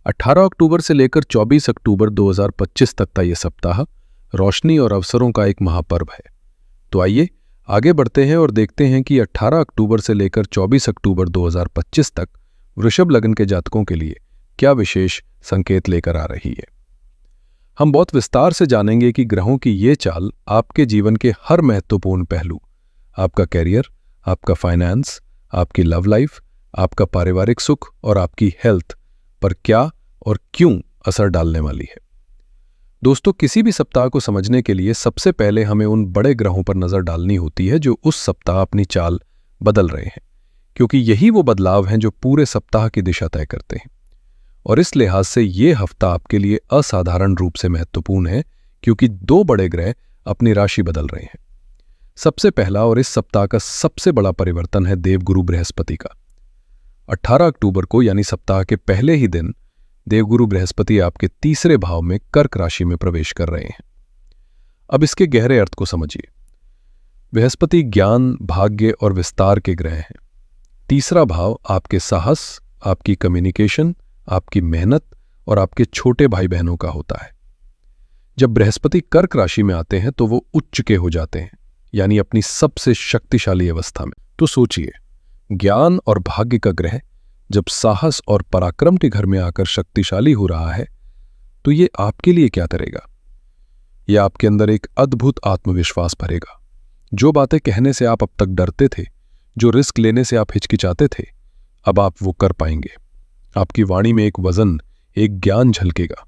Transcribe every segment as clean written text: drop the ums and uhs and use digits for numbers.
18 अक्टूबर से लेकर 24 अक्टूबर 2025 तक का ये सप्ताह रोशनी और अवसरों का एक महापर्व है। तो आइए आगे बढ़ते हैं और देखते हैं कि 18 अक्टूबर से लेकर 24 अक्टूबर 2025 तक वृषभ लग्न के जातकों के लिए क्या विशेष संकेत लेकर आ रही है। हम बहुत विस्तार से जानेंगे कि ग्रहों की ये चाल आपके जीवन के हर महत्वपूर्ण पहलू, आपका कैरियर, आपका फाइनेंस, आपकी लव लाइफ, आपका पारिवारिक सुख और आपकी हेल्थ पर क्या और क्यों असर डालने वाली है। दोस्तों, किसी भी सप्ताह को समझने के लिए सबसे पहले हमें उन बड़े ग्रहों पर नजर डालनी होती है जो उस सप्ताह अपनी चाल बदल रहे हैं, क्योंकि यही वो बदलाव हैं जो पूरे सप्ताह की दिशा तय करते हैं। और इस लिहाज से ये हफ्ता आपके लिए असाधारण रूप से महत्वपूर्ण है, क्योंकि दो बड़े ग्रह अपनी राशि बदल रहे हैं। सबसे पहला और इस सप्ताह का सबसे बड़ा परिवर्तन है देवगुरु बृहस्पति का। 18 अक्टूबर को यानी सप्ताह के पहले ही दिन देवगुरु बृहस्पति आपके तीसरे भाव में कर्क राशि में प्रवेश कर रहे हैं। अब इसके गहरे अर्थ को समझिए। बृहस्पति ज्ञान, भाग्य और विस्तार के ग्रह हैं। तीसरा भाव आपके साहस, आपकी कम्युनिकेशन, आपकी मेहनत और आपके छोटे भाई बहनों का होता है। जब बृहस्पति कर्क राशि में आते हैं तो वो उच्च के हो जाते हैं, यानी अपनी सबसे शक्तिशाली अवस्था में। तो सोचिए, ज्ञान और भाग्य का ग्रह जब साहस और पराक्रम के घर में आकर शक्तिशाली हो रहा है तो ये आपके लिए क्या करेगा। ये आपके अंदर एक अद्भुत आत्मविश्वास भरेगा। जो बातें कहने से आप अब तक डरते थे, जो रिस्क लेने से आप हिचकिचाते थे, अब आप वो कर पाएंगे। आपकी वाणी में एक वजन, एक ज्ञान झलकेगा।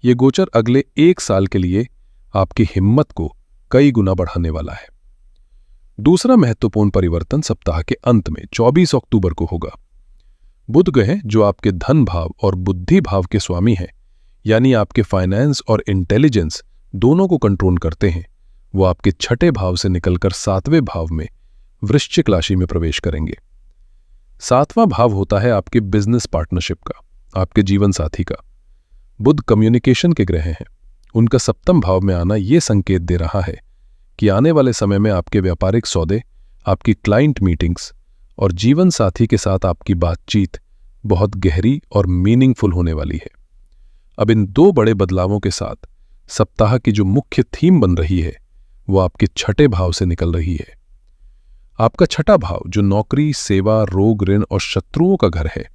ये गोचर अगले 1 साल के लिए आपकी हिम्मत को कई गुना बढ़ाने वाला है। दूसरा महत्वपूर्ण परिवर्तन सप्ताह के अंत में 24 अक्टूबर को होगा। बुध ग्रह जो आपके धन भाव और बुद्धि भाव के स्वामी हैं, यानी आपके फाइनेंस और इंटेलिजेंस दोनों को कंट्रोल करते हैं, वो आपके छठे भाव से निकलकर 7वें भाव में वृश्चिक राशि में प्रवेश करेंगे। 7वां भाव होता है आपके बिजनेस पार्टनरशिप का, आपके जीवन साथी का। बुध कम्युनिकेशन के ग्रह हैं। उनका 7वां भाव में आना यह संकेत दे रहा है कि आने वाले समय में आपके व्यापारिक सौदे, आपकी क्लाइंट मीटिंग्स और जीवन साथी के साथ आपकी बातचीत बहुत गहरी और मीनिंगफुल होने वाली है। अब इन दो बड़े बदलावों के साथ सप्ताह की जो मुख्य थीम बन रही है वो आपके छठे भाव से निकल रही है। आपका छठा भाव जो नौकरी, सेवा, रोग, ऋण और शत्रुओं का घर है,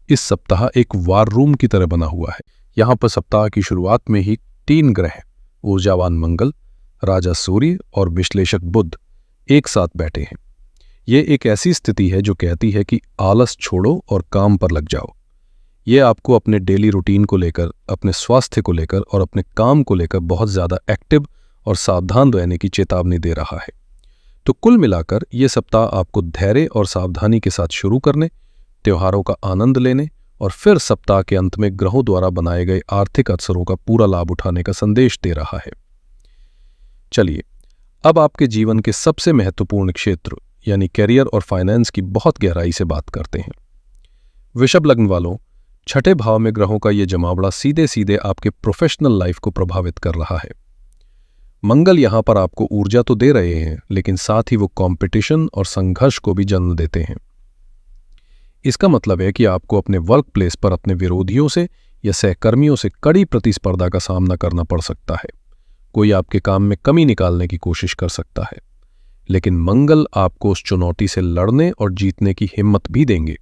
इस सप्ताह एक वार रूम की तरह बना हुआ है। यहां पर सप्ताह की शुरुआत में ही 3 ग्रह, ऊर्जावान मंगल, राजा सूर्य और विश्लेषक बुध एक साथ बैठे हैं। ये एक ऐसी स्थिति है जो कहती है कि आलस छोड़ो और काम पर लग जाओ। ये आपको अपने डेली रूटीन को लेकर, अपने स्वास्थ्य को लेकर और अपने काम को लेकर बहुत ज़्यादा एक्टिव और सावधान रहने की चेतावनी दे रहा है। तो कुल मिलाकर ये सप्ताह आपको धैर्य और सावधानी के साथ शुरू करने, त्योहारों का आनंद लेने और फिर सप्ताह के अंत में ग्रहों द्वारा बनाए गए आर्थिक अवसरों का पूरा लाभ उठाने का संदेश दे रहा है। चलिए अब आपके जीवन के सबसे महत्वपूर्ण क्षेत्र यानी कैरियर और फाइनेंस की बहुत गहराई से बात करते हैं। वृषभ लग्न वालों, छठे भाव में ग्रहों का ये जमावड़ा सीधे सीधे आपके प्रोफेशनल लाइफ को प्रभावित कर रहा है। मंगल यहां पर आपको ऊर्जा तो दे रहे हैं, लेकिन साथ ही वो कंपटीशन और संघर्ष को भी जन्म देते हैं। इसका मतलब है कि आपको अपने वर्क प्लेस पर अपने विरोधियों से या सहकर्मियों से कड़ी प्रतिस्पर्धा का सामना करना पड़ सकता है। कोई आपके काम में कमी निकालने की कोशिश कर सकता है, लेकिन मंगल आपको उस चुनौती से लड़ने और जीतने की हिम्मत भी देंगे।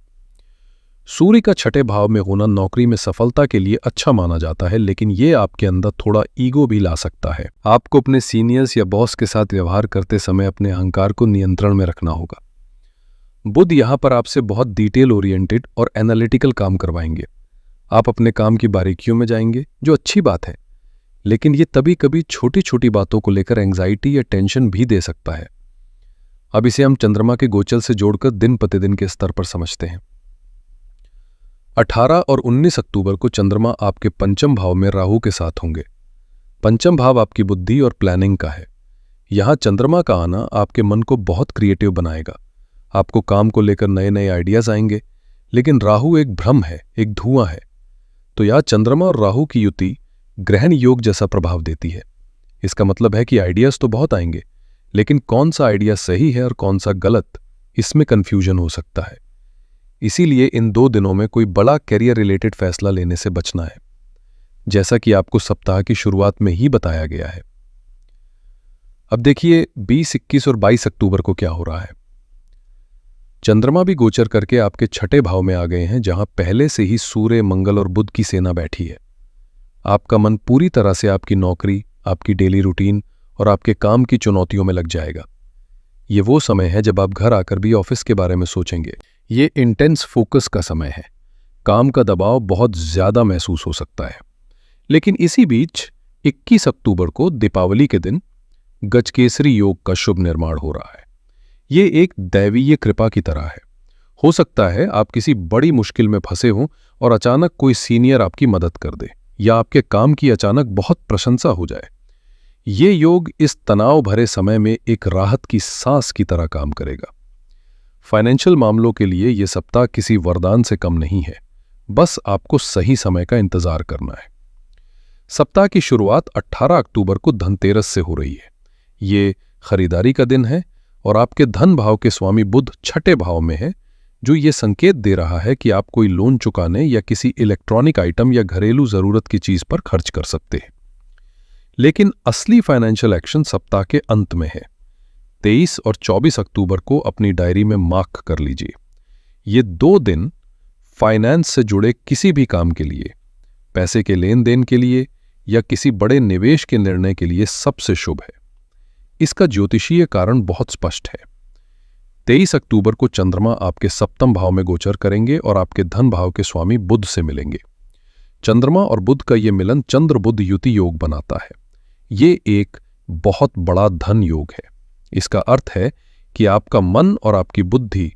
सूर्य का छठे भाव में होना नौकरी में सफलता के लिए अच्छा माना जाता है, लेकिन यह आपके अंदर थोड़ा ईगो भी ला सकता है। आपको अपने सीनियर्स या बॉस के साथ व्यवहार करते समय अपने अहंकार को नियंत्रण में रखना होगा। बुध यहां पर आपसे बहुत डिटेल ओरिएंटेड और एनालिटिकल काम करवाएंगे। आप अपने काम की बारीकियों में जाएंगे, जो अच्छी बात है, लेकिन ये कभी कभी छोटी छोटी बातों को लेकर एंग्जाइटी या टेंशन भी दे सकता है। अब इसे हम चंद्रमा के गोचर से जोड़कर दिन प्रतिदिन के स्तर पर समझते हैं। 18 और 19 अक्टूबर को चंद्रमा आपके पंचम भाव में राहु के साथ होंगे। पंचम भाव आपकी बुद्धि और प्लानिंग का है। यहां चंद्रमा का आना आपके मन को बहुत क्रिएटिव बनाएगा। आपको काम को लेकर नए नए आइडियाज आएंगे, लेकिन राहु एक भ्रम है, एक धुआं है। तो यह चंद्रमा और राहु की युति ग्रहण योग जैसा प्रभाव देती है। इसका मतलब है कि आइडियाज तो बहुत आएंगे, लेकिन कौन सा आइडिया सही है और कौन सा गलत, इसमें कंफ्यूजन हो सकता है। इसीलिए इन 2 दिनों में कोई बड़ा कैरियर रिलेटेड फैसला लेने से बचना है, जैसा कि आपको सप्ताह की शुरुआत में ही बताया गया है। अब देखिए 20, 21 और 22 अक्टूबर को क्या हो रहा है। चंद्रमा भी गोचर करके आपके छठे भाव में आ गए हैं, जहां पहले से ही सूर्य, मंगल और बुध की सेना बैठी है। आपका मन पूरी तरह से आपकी नौकरी, आपकी डेली रूटीन और आपके काम की चुनौतियों में लग जाएगा। ये वो समय है जब आप घर आकर भी ऑफिस के बारे में सोचेंगे। ये इंटेंस फोकस का समय है। काम का दबाव बहुत ज्यादा महसूस हो सकता है। लेकिन इसी बीच 21 अक्टूबर को दीपावली के दिन गजकेसरी योग का शुभ निर्माण हो रहा है। ये एक दैवीय कृपा की तरह है। हो सकता है आप किसी बड़ी मुश्किल में फंसे हों और अचानक कोई सीनियर आपकी मदद कर दे, या आपके काम की अचानक बहुत प्रशंसा हो जाए। ये योग इस तनाव भरे समय में एक राहत की सांस की तरह काम करेगा। फाइनेंशियल मामलों के लिए यह सप्ताह किसी वरदान से कम नहीं है, बस आपको सही समय का इंतजार करना है। सप्ताह की शुरुआत 18 अक्टूबर को धनतेरस से हो रही है। ये खरीदारी का दिन है और आपके धन भाव के स्वामी बुध छठे भाव में है, जो ये संकेत दे रहा है कि आप कोई लोन चुकाने या किसी इलेक्ट्रॉनिक आइटम या घरेलू जरूरत की चीज पर खर्च कर सकते हैं। लेकिन असली फाइनेंशियल एक्शन सप्ताह के अंत में है। 23 और 24 अक्टूबर को अपनी डायरी में मार्क कर लीजिए। ये 2 दिन फाइनेंस से जुड़े किसी भी काम के लिए, पैसे के लेन देन के लिए या किसी बड़े निवेश के निर्णय के लिए सबसे शुभ है। इसका ज्योतिषीय कारण बहुत स्पष्ट है। 23 अक्टूबर को चंद्रमा आपके सप्तम भाव में गोचर करेंगे और आपके धन भाव के स्वामी बुध से मिलेंगे। चंद्रमा और बुध का यह मिलन चंद्र बुध युति योग बनाता है। ये एक बहुत बड़ा धन योग है। इसका अर्थ है कि आपका मन और आपकी बुद्धि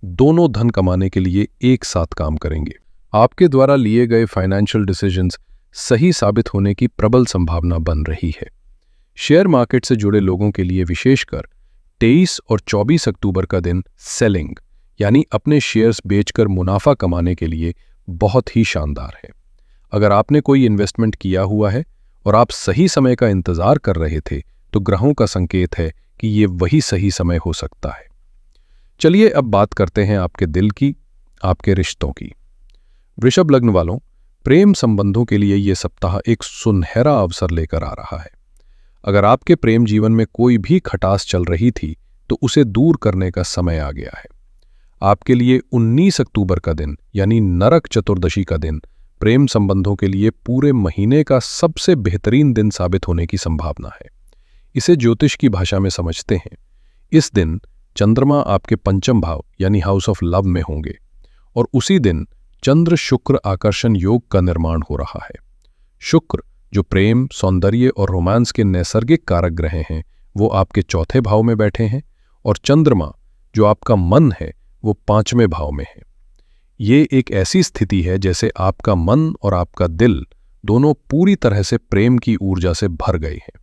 दोनों धन कमाने के लिए एक साथ काम करेंगे। आपके द्वारा लिए गए फाइनेंशियल डिसीजंस सही साबित होने की प्रबल संभावना बन रही है। शेयर मार्केट से जुड़े लोगों के लिए विशेषकर 23 और 24 अक्टूबर का दिन सेलिंग यानी अपने शेयर्स बेचकर मुनाफा कमाने के लिए बहुत ही शानदार है। अगर आपने कोई इन्वेस्टमेंट किया हुआ है और आप सही समय का इंतजार कर रहे थे, तो ग्रहों का संकेत है कि ये वही सही समय हो सकता है। चलिए अब बात करते हैं आपके दिल की, आपके रिश्तों की। वृषभ लग्न वालों, प्रेम संबंधों के लिए यह सप्ताह एक सुनहरा अवसर लेकर आ रहा है। अगर आपके प्रेम जीवन में कोई भी खटास चल रही थी, तो उसे दूर करने का समय आ गया है। आपके लिए 19 अक्टूबर का दिन यानी नरक चतुर्दशी का दिन प्रेम संबंधों के लिए पूरे महीने का सबसे बेहतरीन दिन साबित होने की संभावना है। इसे ज्योतिष की भाषा में समझते हैं। इस दिन चंद्रमा आपके पंचम भाव यानी हाउस ऑफ लव में होंगे और उसी दिन चंद्र शुक्र आकर्षण योग का निर्माण हो रहा है। शुक्र जो प्रेम, सौंदर्य और रोमांस के नैसर्गिक कारक ग्रह हैं, वो आपके चौथे भाव में बैठे हैं और चंद्रमा जो आपका मन है, वो 5वें भाव में है। ये एक ऐसी स्थिति है जैसे आपका मन और आपका दिल दोनों पूरी तरह से प्रेम की ऊर्जा से भर गए हैं।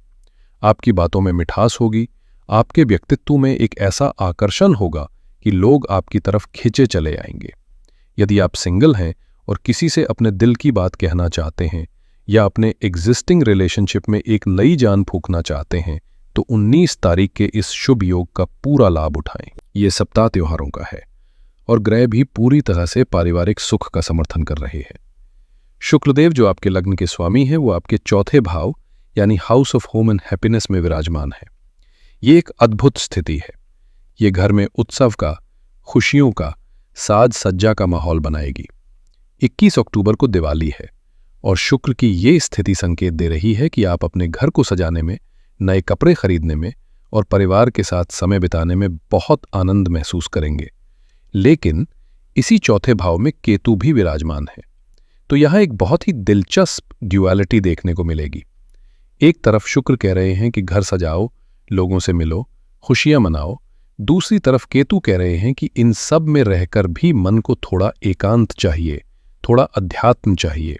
आपकी बातों में मिठास होगी, आपके व्यक्तित्व में एक ऐसा आकर्षण होगा कि लोग आपकी तरफ खिंचे चले आएंगे। यदि आप सिंगल हैं और किसी से अपने दिल की बात कहना चाहते हैं या अपने एग्जिस्टिंग रिलेशनशिप में एक नई जान फूंकना चाहते हैं, तो 19 तारीख के इस शुभ योग का पूरा लाभ उठाएं। ये सप्ताह त्योहारों का है और ग्रह भी पूरी तरह से पारिवारिक सुख का समर्थन कर रहे हैं। शुक्रदेव जो आपके लग्न के स्वामी हैं, वो आपके चौथे भाव यानी house of home and happiness में विराजमान है। ये एक अद्भुत स्थिति है। ये घर में उत्सव का, खुशियों का, साज सज्जा का माहौल बनाएगी। 21 अक्टूबर को दिवाली है और शुक्र की ये स्थिति संकेत दे रही है कि आप अपने घर को सजाने में, नए कपड़े खरीदने में और परिवार के साथ समय बिताने में बहुत आनंद महसूस करेंगे। लेकिन इसी चौथे भाव में केतु भी विराजमान है, तो यहां एक बहुत ही दिलचस्प ड्युअलिटी देखने को मिलेगी। एक तरफ शुक्र कह रहे हैं कि घर सजाओ, लोगों से मिलो, खुशियां मनाओ। दूसरी तरफ केतु कह रहे हैं कि इन सब में रहकर भी मन को थोड़ा एकांत चाहिए, थोड़ा अध्यात्म चाहिए।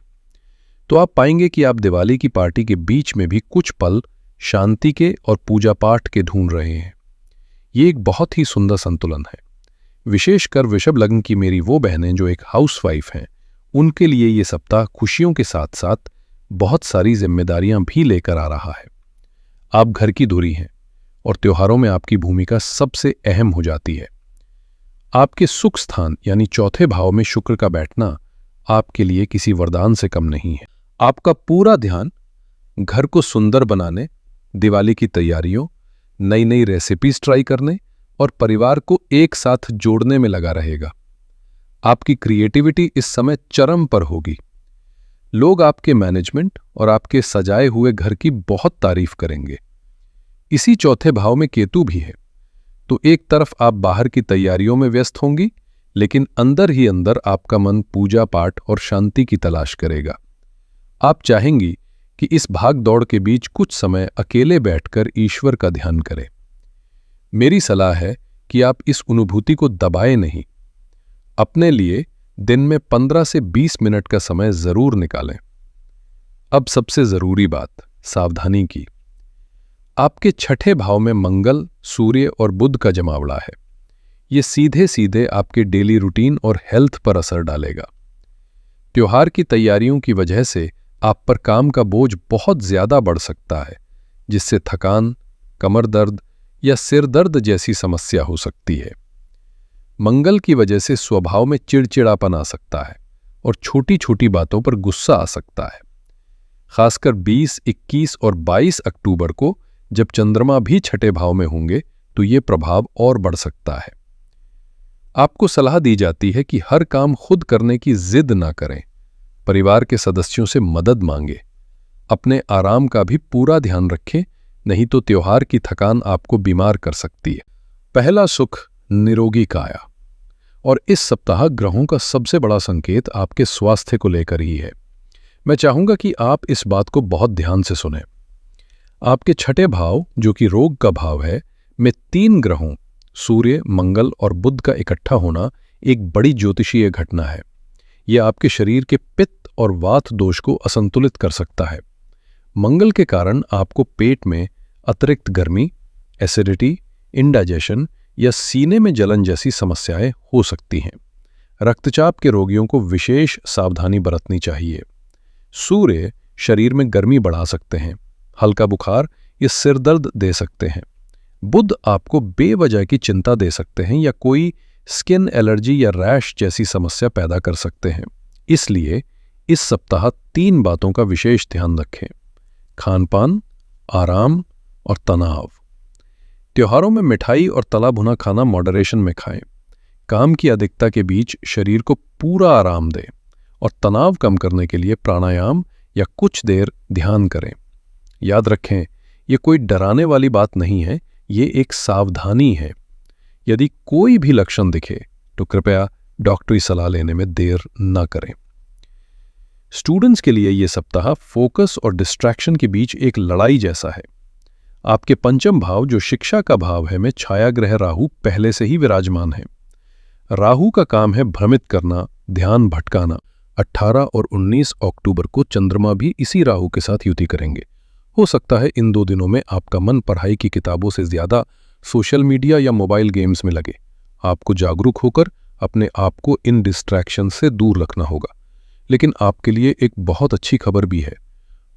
तो आप पाएंगे कि आप दिवाली की पार्टी के बीच में भी कुछ पल शांति के और पूजा पाठ के ढूंढ रहे हैं। ये एक बहुत ही सुंदर संतुलन है। विशेषकर वृषभ लग्न की मेरी वो बहनें जो एक हाउसवाइफ हैं, उनके लिए ये सप्ताह खुशियों के साथ साथ बहुत सारी जिम्मेदारियां भी लेकर आ रहा है। आप घर की धुरी हैं और त्योहारों में आपकी भूमिका सबसे अहम हो जाती है। आपके सुख स्थान यानी चौथे भाव में शुक्र का बैठना आपके लिए किसी वरदान से कम नहीं है। आपका पूरा ध्यान घर को सुंदर बनाने, दिवाली की तैयारियों, नई नई रेसिपीज ट्राई करने और परिवार को एक साथ जोड़ने में लगा रहेगा। आपकी क्रिएटिविटी इस समय चरम पर होगी। लोग आपके मैनेजमेंट और आपके सजाए हुए घर की बहुत तारीफ करेंगे। इसी चौथे भाव में केतु भी है, तो एक तरफ आप बाहर की तैयारियों में व्यस्त होंगी, लेकिन अंदर ही अंदर आपका मन पूजा पाठ और शांति की तलाश करेगा। आप चाहेंगी कि इस भाग दौड़ के बीच कुछ समय अकेले बैठकर ईश्वर का ध्यान करें। मेरी सलाह है कि आप इस अनुभूति को दबाएं नहीं। अपने लिए दिन में 15 से 20 मिनट का समय जरूर निकालें। अब सबसे जरूरी बात, सावधानी की। आपके छठे भाव में मंगल, सूर्य और बुध का जमावड़ा है। ये सीधे सीधे आपके डेली रूटीन और हेल्थ पर असर डालेगा। त्योहार की तैयारियों की वजह से आप पर काम का बोझ बहुत ज्यादा बढ़ सकता है, जिससे थकान, कमर दर्द या सिर दर्द जैसी समस्या हो सकती है। मंगल की वजह से स्वभाव में चिड़चिड़ापन आ सकता है और छोटी छोटी बातों पर गुस्सा आ सकता है। खासकर 20, 21 और 22 अक्टूबर को जब चंद्रमा भी छठे भाव में होंगे तो ये प्रभाव और बढ़ सकता है। आपको सलाह दी जाती है कि हर काम खुद करने की जिद ना करें। परिवार के सदस्यों से मदद मांगे। अपने आराम का भी पूरा ध्यान रखें, नहीं तो त्योहार की थकान आपको बीमार कर सकती है। पहला सुख, निरोगी काया। और इस सप्ताह ग्रहों का सबसे बड़ा संकेत आपके स्वास्थ्य को लेकर ही है। मैं चाहूंगा कि आप इस बात को बहुत ध्यान से सुनें। आपके छठे भाव, जो कि रोग का भाव है, में 3 ग्रहों सूर्य, मंगल और बुध का इकट्ठा होना एक बड़ी ज्योतिषीय घटना है। यह आपके शरीर के पित्त और वात दोष को असंतुलित कर सकता है। मंगल के कारण आपको पेट में अतिरिक्त गर्मी, एसिडिटी, इंडाइजेशन या सीने में जलन जैसी समस्याएं हो सकती हैं। रक्तचाप के रोगियों को विशेष सावधानी बरतनी चाहिए। सूर्य शरीर में गर्मी बढ़ा सकते हैं, हल्का बुखार या सिर दर्द दे सकते हैं। बुध आपको बेवजह की चिंता दे सकते हैं या कोई स्किन एलर्जी या रैश जैसी समस्या पैदा कर सकते हैं। इसलिए इस सप्ताह 3 बातों का विशेष ध्यान रखें: खानपान, आराम और तनाव। त्योहारों में मिठाई और तला भुना खाना मॉडरेशन में खाएं। काम की अधिकता के बीच शरीर को पूरा आराम दें और तनाव कम करने के लिए प्राणायाम या कुछ देर ध्यान करें। याद रखें, ये कोई डराने वाली बात नहीं है, ये एक सावधानी है। यदि कोई भी लक्षण दिखे तो कृपया डॉक्टरी सलाह लेने में देर न करें। स्टूडेंट्स के लिए यह सप्ताह फोकस और डिस्ट्रैक्शन के बीच एक लड़ाई जैसा है। आपके पंचम भाव, जो शिक्षा का भाव है, में छाया ग्रह राहु पहले से ही विराजमान है। राहु का काम है भ्रमित करना, ध्यान भटकाना। 18 और 19 अक्टूबर को चंद्रमा भी इसी राहु के साथ युति करेंगे। हो सकता है इन 2 दिनों में आपका मन पढ़ाई की किताबों से ज्यादा सोशल मीडिया या मोबाइल गेम्स में लगे। आपको जागरूक होकर अपने आप को इन डिस्ट्रैक्शन से दूर रखना होगा। लेकिन आपके लिए एक बहुत अच्छी खबर भी है।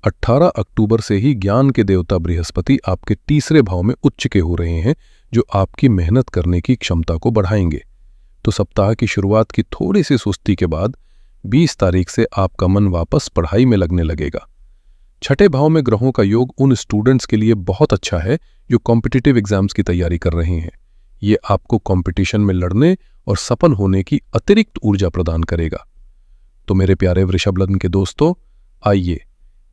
18 अक्टूबर से ही ज्ञान के देवता बृहस्पति आपके तीसरे भाव में उच्च के हो रहे हैं, जो आपकी मेहनत करने की क्षमता को बढ़ाएंगे। तो सप्ताह की शुरुआत की थोड़ी सी सुस्ती के बाद 20 तारीख से आपका मन वापस पढ़ाई में लगने लगेगा। छठे भाव में ग्रहों का योग उन स्टूडेंट्स के लिए बहुत अच्छा है जो कॉम्पिटिटिव एग्जाम्स की तैयारी कर रहे हैं। ये आपको कंपटीशन में लड़ने और सफल होने की अतिरिक्त ऊर्जा प्रदान करेगा। तो मेरे प्यारे वृषभ लग्न के दोस्तों, आइए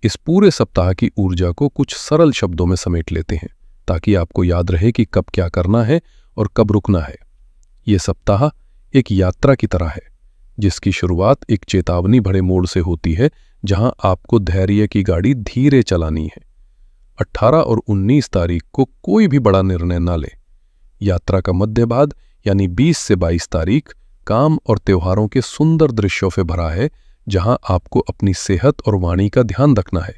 इस पूरे सप्ताह की ऊर्जा को कुछ सरल शब्दों में समेट लेते हैं, ताकि आपको याद रहे कि कब क्या करना है और कब रुकना है। ये सप्ताह एक यात्रा की तरह है, जिसकी शुरुआत एक चेतावनी भरे मोड़ से होती है, जहां आपको धैर्य की गाड़ी धीरे चलानी है। 18 और 19 तारीख को कोई भी बड़ा निर्णय ना ले। यात्रा का मध्य भाग यानी 20 से 22 तारीख काम और त्योहारों के सुंदर दृश्यों से भरा है, जहां आपको अपनी सेहत और वाणी का ध्यान रखना है।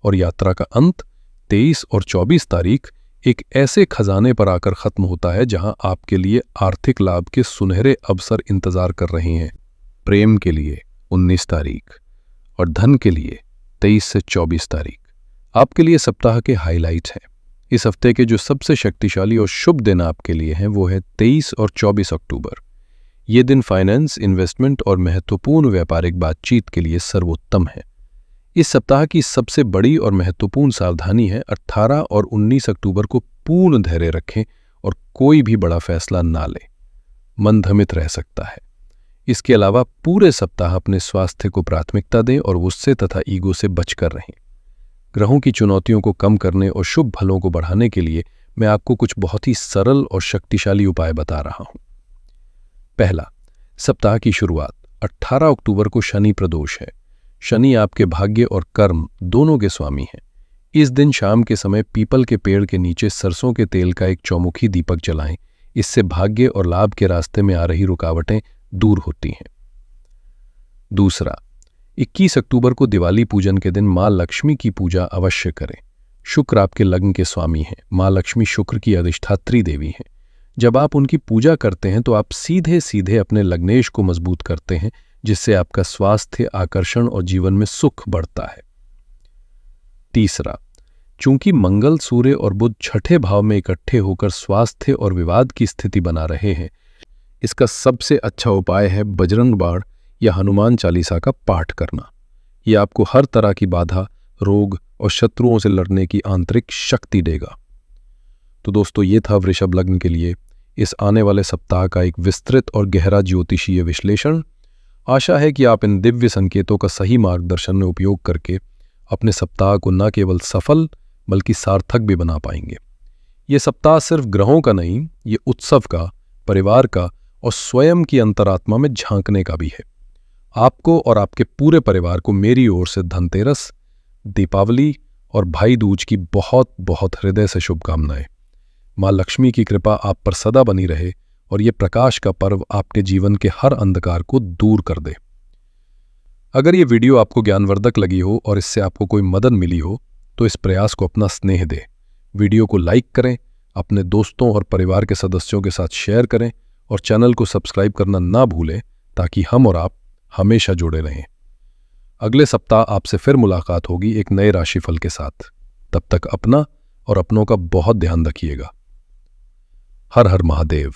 और यात्रा का अंत 23 और 24 तारीख एक ऐसे खजाने पर आकर खत्म होता है, जहां आपके लिए आर्थिक लाभ के सुनहरे अवसर इंतजार कर रहे हैं। प्रेम के लिए 19 तारीख और धन के लिए 23 से 24 तारीख आपके लिए सप्ताह के हाइलाइट्स हैं। इस हफ्ते के जो सबसे शक्तिशाली और शुभ दिन आपके लिए हैं वो है 23 और 24 अक्टूबर। ये दिन फाइनेंस, इन्वेस्टमेंट और महत्वपूर्ण व्यापारिक बातचीत के लिए सर्वोत्तम है। इस सप्ताह की सबसे बड़ी और महत्वपूर्ण सावधानी है 18 और 19 अक्टूबर को पूर्ण धैर्य रखें और कोई भी बड़ा फैसला ना लें। मन भ्रमित रह सकता है। इसके अलावा पूरे सप्ताह अपने स्वास्थ्य को प्राथमिकता दें और गुस्से तथा ईगो से बचकर रहें। ग्रहों की चुनौतियों को कम करने और शुभ फलों को बढ़ाने के लिए मैं आपको कुछ बहुत ही सरल और शक्तिशाली उपाय बता रहा हूं। पहला, सप्ताह की शुरुआत 18 अक्टूबर को शनि प्रदोष है। शनि आपके भाग्य और कर्म दोनों के स्वामी हैं। इस दिन शाम के समय पीपल के पेड़ के नीचे सरसों के तेल का एक चौमुखी दीपक जलाएं। इससे भाग्य और लाभ के रास्ते में आ रही रुकावटें दूर होती हैं। दूसरा, 21 अक्टूबर को दिवाली पूजन के दिन मां लक्ष्मी की पूजा अवश्य करें। शुक्र आपके लग्न के स्वामी हैं। मां लक्ष्मी शुक्र की अधिष्ठात्री देवी हैं। जब आप उनकी पूजा करते हैं तो आप सीधे सीधे अपने लग्नेश को मजबूत करते हैं, जिससे आपका स्वास्थ्य, आकर्षण और जीवन में सुख बढ़ता है। तीसरा, चूंकि मंगल, सूर्य और बुध छठे भाव में इकट्ठे होकर स्वास्थ्य और विवाद की स्थिति बना रहे हैं, इसका सबसे अच्छा उपाय है बजरंग बाण या हनुमान चालीसा का पाठ करना। यह आपको हर तरह की बाधा, रोग और शत्रुओं से लड़ने की आंतरिक शक्ति देगा। तो दोस्तों, ये था वृषभ लग्न के लिए इस आने वाले सप्ताह का एक विस्तृत और गहरा ज्योतिषीय विश्लेषण। आशा है कि आप इन दिव्य संकेतों का सही मार्गदर्शन में उपयोग करके अपने सप्ताह को न केवल सफल बल्कि सार्थक भी बना पाएंगे। ये सप्ताह सिर्फ ग्रहों का नहीं, ये उत्सव का, परिवार का और स्वयं की अंतरात्मा में झांकने का भी है। आपको और आपके पूरे परिवार को मेरी ओर से धनतेरस, दीपावली और भाई दूज की बहुत बहुत हृदय से शुभकामनाएं। मां लक्ष्मी की कृपा आप पर सदा बनी रहे और ये प्रकाश का पर्व आपके जीवन के हर अंधकार को दूर कर दे। अगर ये वीडियो आपको ज्ञानवर्धक लगी हो और इससे आपको कोई मदद मिली हो तो इस प्रयास को अपना स्नेह दें। वीडियो को लाइक करें, अपने दोस्तों और परिवार के सदस्यों के साथ शेयर करें और चैनल को सब्सक्राइब करना ना भूलें, ताकि हम और आप हमेशा जुड़े रहें। अगले सप्ताह आपसे फिर मुलाकात होगी एक नए राशिफल के साथ। तब तक अपना और अपनों का बहुत ध्यान रखिएगा। हर हर महादेव।